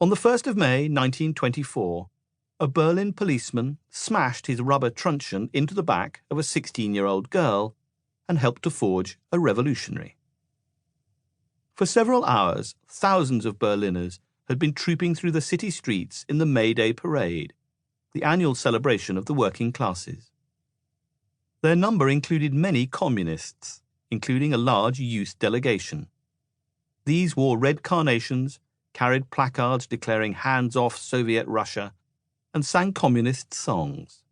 On the 1st of May 1924, a Berlin policeman smashed his rubber truncheon into the back of a 16-year-old girl and helped to forge a revolutionary. For several hours, thousands of Berliners had been trooping through the city streets in the May Day parade, the annual celebration of the working classes. Their number included many communists, including a large youth delegation. These wore red carnations, carried placards declaring hands off Soviet Russia, and sang communist songs.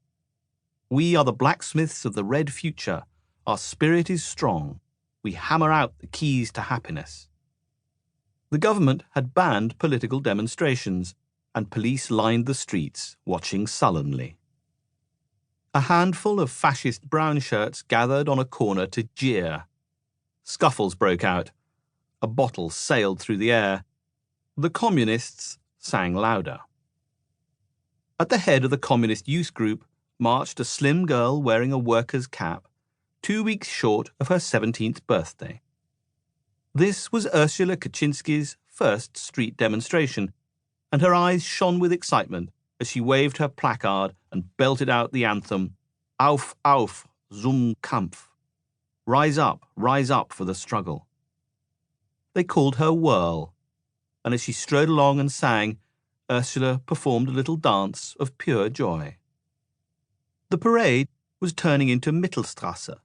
"We are the blacksmiths of the red future. Our spirit is strong. We hammer out the keys to happiness." The government had banned political demonstrations, and police lined the streets, watching sullenly. A handful of fascist brown shirts gathered on a corner to jeer. Scuffles broke out. A bottle sailed through the air. The communists sang louder. At the head of the communist youth group marched a slim girl wearing a worker's cap, 2 weeks short of her 17th birthday. This was Ursula Kaczynski's first street demonstration, and her eyes shone with excitement as she waved her placard and belted out the anthem, "Auf, auf, zum Kampf." Rise up for the struggle. They called her Whirl, and as she strode along and sang, Ursula performed a little dance of pure joy. The parade was turning into Mittelstrasse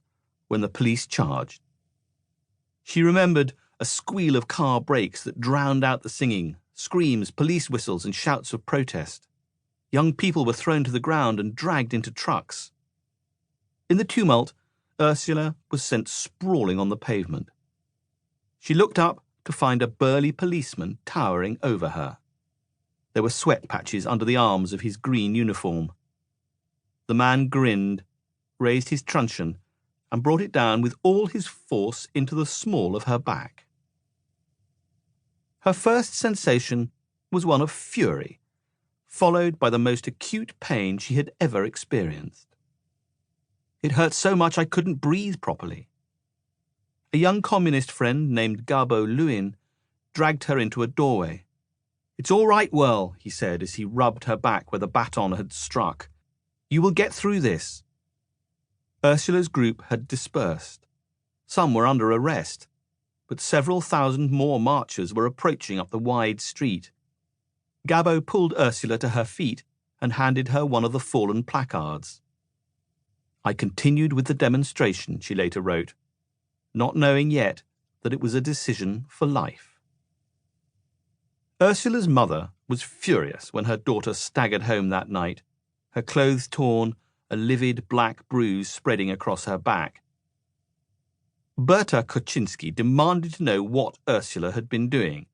when the police charged. She remembered a squeal of car brakes that drowned out the singing, screams, police whistles, and shouts of protest. Young people were thrown to the ground and dragged into trucks. In the tumult, Ursula was sent sprawling on the pavement. She looked up to find a burly policeman towering over her. There were sweat patches under the arms of his green uniform. The man grinned, raised his truncheon, and brought it down with all his force into the small of her back. Her first sensation was one of fury, followed by the most acute pain she had ever experienced. It hurt so much I couldn't breathe properly. A young communist friend named Gabo Lewin dragged her into a doorway. "It's all right, Whirl," he said as he rubbed her back where the baton had struck. "You will get through this." Ursula's group had dispersed. Some were under arrest, but several thousand more marchers were approaching up the wide street. Gabo pulled Ursula to her feet and handed her one of the fallen placards. "I continued with the demonstration," she later wrote, not knowing yet that it was a decision for life. Ursula's mother was furious when her daughter staggered home that night, her clothes torn, a livid black bruise spreading across her back. Berta Kaczynski demanded to know what Ursula had been doing,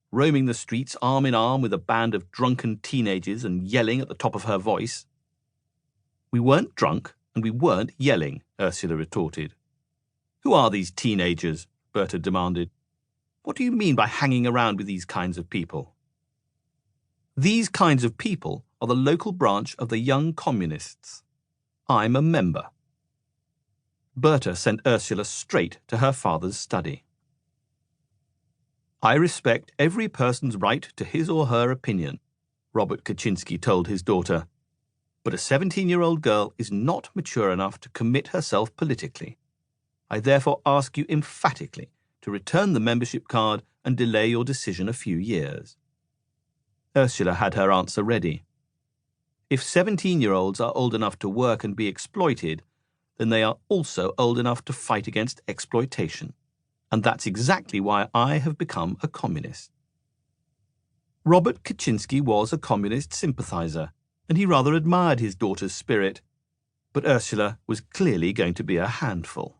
roaming the streets arm in arm with a band of drunken teenagers and yelling at the top of her voice. "We weren't drunk and we weren't yelling," Ursula retorted. "Who are these teenagers?" Berta demanded. "What do you mean by hanging around with these kinds of people?" "These kinds of people are the local branch of the Young Communists. I'm a member." Berta sent Ursula straight to her father's study. "I respect every person's right to his or her opinion," Robert Kaczynski told his daughter, "but a 17-year-old girl is not mature enough to commit herself politically. I therefore ask you emphatically to return the membership card and delay your decision a few years." Ursula had her answer ready. If 17-year-olds are old enough to work and be exploited, then they are also old enough to fight against exploitation. And that's exactly why I have become a communist. Robert Kaczynski was a communist sympathizer, and he rather admired his daughter's spirit, but Ursula was clearly going to be a handful.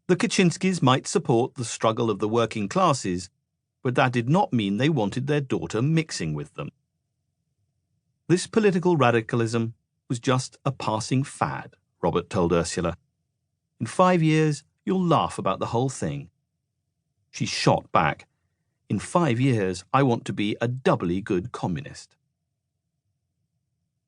The Kaczynskis might support the struggle of the working classes, but that did not mean they wanted their daughter mixing with them. This political radicalism was just a passing fad, Robert told Ursula. "In 5 years, you'll laugh about the whole thing." She shot back. "In 5 years, I want to be a doubly good communist."